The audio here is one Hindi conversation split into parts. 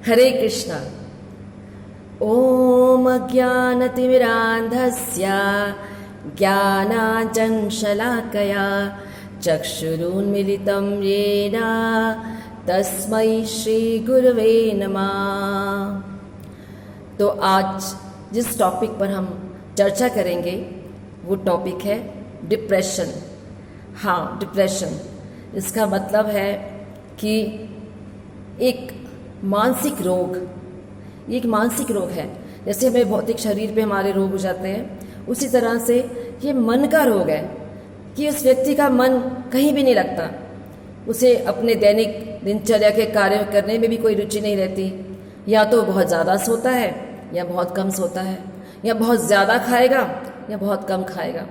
हरे कृष्णा। ॐ अज्ञानतिमिरान्धस्य ज्ञानाञ्जनशलाकया चक्षुरुन्मिलितं येन तस्मै श्रीगुरवे नमः। तो आज जिस टॉपिक पर हम चर्चा करेंगे वो टॉपिक है डिप्रेशन। हाँ, डिप्रेशन, इसका मतलब है कि एक मानसिक रोग, ये एक मानसिक रोग है। जैसे हमें भौतिक शरीर पे हमारे रोग हो जाते हैं, उसी तरह से ये मन का रोग है कि उस व्यक्ति का मन कहीं भी नहीं लगता, उसे अपने दैनिक दिनचर्या के कार्य करने में भी कोई रुचि नहीं रहती। या तो बहुत ज़्यादा सोता है या बहुत कम सोता है, या बहुत ज़्यादा खाएगा या बहुत कम खाएगा।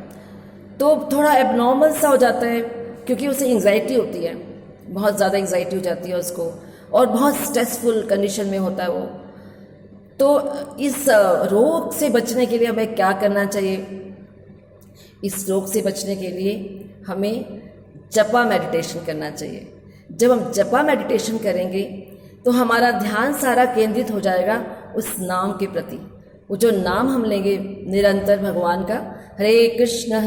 तो थोड़ा एबनॉर्मल सा हो जाता है क्योंकि उसे एंग्जाइटी होती है, बहुत ज़्यादा एंग्जाइटी हो जाती है उसको, और बहुत स्ट्रेसफुल कंडीशन में होता है वो। तो इस रोग से बचने के लिए हमें क्या करना चाहिए? इस रोग से बचने के लिए हमें जपा मेडिटेशन करना चाहिए। जब हम जपा मेडिटेशन करेंगे तो हमारा ध्यान सारा केंद्रित हो जाएगा उस नाम के प्रति। वो जो नाम हम लेंगे निरंतर भगवान का, हरे कृष्ण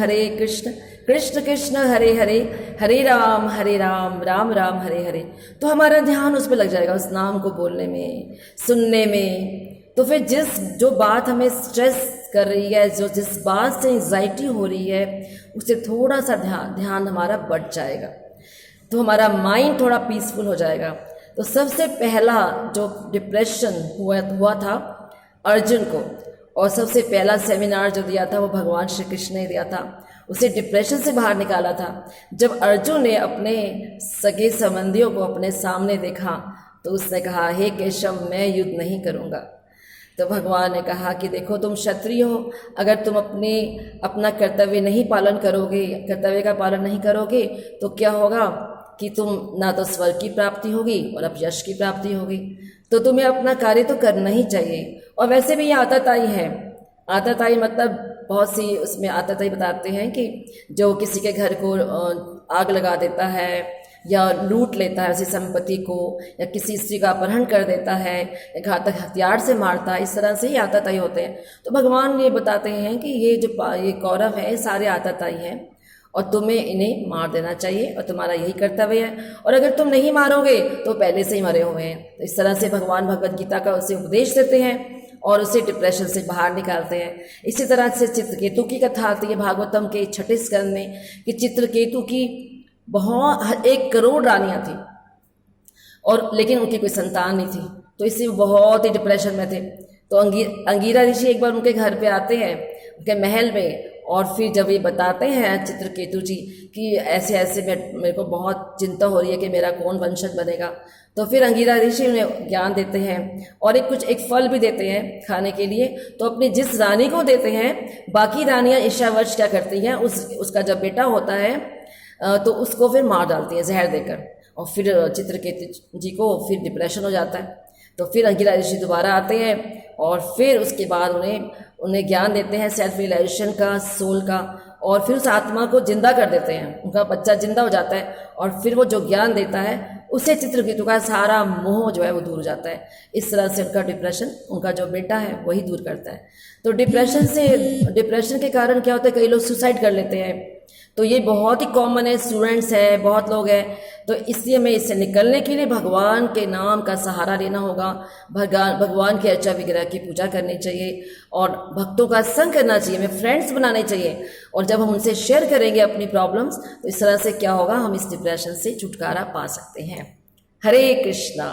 कृष्ण कृष्ण हरे हरे, हरे राम राम राम हरे हरे, तो हमारा ध्यान उस पर लग जाएगा, उस नाम को बोलने में, सुनने में। तो फिर जो बात हमें स्ट्रेस कर रही है, जिस बात से एंजाइटी हो रही है, उससे थोड़ा सा ध्यान हमारा बढ़ जाएगा, तो हमारा माइंड थोड़ा पीसफुल हो जाएगा। तो सबसे पहला जो डिप्रेशन हुआ था अर्जुन को, और सबसे पहला सेमिनार जो दिया था वो भगवान श्री कृष्ण ने दिया था, उसे डिप्रेशन से बाहर निकाला था। जब अर्जुन ने अपने सगे संबंधियों को अपने सामने देखा तो उसने कहा, हे केशव, मैं युद्ध नहीं करूँगा। तो भगवान ने कहा कि देखो, तुम क्षत्रिय हो, अगर तुम अपना कर्तव्य नहीं पालन करोगे, कर्तव्य का पालन नहीं करोगे तो क्या होगा कि तुम ना तो स्वर्ग की प्राप्ति होगी और अब यश की प्राप्ति होगी। तो तुम्हें अपना कार्य तो करना ही चाहिए। और वैसे भी ये आतताई है। आतताई मतलब बहुत सी उसमें आतताई बताते हैं कि जो किसी के घर को आग लगा देता है या लूट लेता है उसी संपत्ति को, या किसी स्त्री का अपहरण कर देता है या घातक हथियार से मारता है, इस तरह से ही आतताई होते हैं। तो भगवान ये बताते हैं कि ये कौरव है, सारे आतताई हैं और तुम्हें इन्हें मार देना चाहिए और तुम्हारा यही कर्तव्य है, और अगर तुम नहीं मारोगे तो पहले से ही मरे हुए हैं। तो इस तरह से भगवान भगवद गीता का उसे उपदेश देते हैं और उसे डिप्रेशन से बाहर निकालते हैं। इसी तरह से चित्रकेतु की कथा आती है भागवतम के 6ठे स्कंद में कि चित्रकेतु की बहुत 1 करोड़ रानियां थी, और लेकिन उनकी कोई संतान नहीं थी, तो इससे वो बहुत ही डिप्रेशन में थे। तो अंगीरा ऋषि एक बार उनके घर पे आते हैं, उनके महल में, और फिर जब ये बताते हैं चित्रकेतु जी कि ऐसे ऐसे मेरे को बहुत चिंता हो रही है कि मेरा कौन वंशज बनेगा, तो फिर अंगीरा ऋषि उन्हें ज्ञान देते हैं और एक फल भी देते हैं खाने के लिए। तो अपनी जिस रानी को देते हैं, बाकी रानियां ईर्ष्यावश क्या करती हैं, उसका जब बेटा होता है तो उसको फिर मार डालती हैं जहर देकर, और फिर चित्रकेतु जी को फिर डिप्रेशन हो जाता है। तो फिर अंगीरा ऋषि दोबारा आते हैं और फिर उसके बाद उन्हें ज्ञान देते हैं सेल्फ रियलाइजेशन का, सोल का, और फिर उस आत्मा को जिंदा कर देते हैं, उनका बच्चा जिंदा हो जाता है, और फिर वो जो ज्ञान देता है उससे चित्रकेतु का सारा मोह जो है वो दूर हो जाता है। इस तरह से उनका डिप्रेशन, उनका जो बेटा है वही दूर करता है। तो डिप्रेशन के कारण क्या होता है, कई लोग सुसाइड कर लेते हैं, तो ये बहुत ही कॉमन है, स्टूडेंट्स है, बहुत लोग हैं। तो इसलिए हमें इससे निकलने के लिए भगवान के नाम का सहारा लेना होगा, भगवान की अर्चा विग्रह की पूजा करनी चाहिए, और भक्तों का संग करना चाहिए, हमें फ्रेंड्स बनाने चाहिए। और जब हम उनसे शेयर करेंगे अपनी प्रॉब्लम्स, तो इस तरह से क्या होगा, हम इस डिप्रेशन से छुटकारा पा सकते हैं। हरे कृष्णा।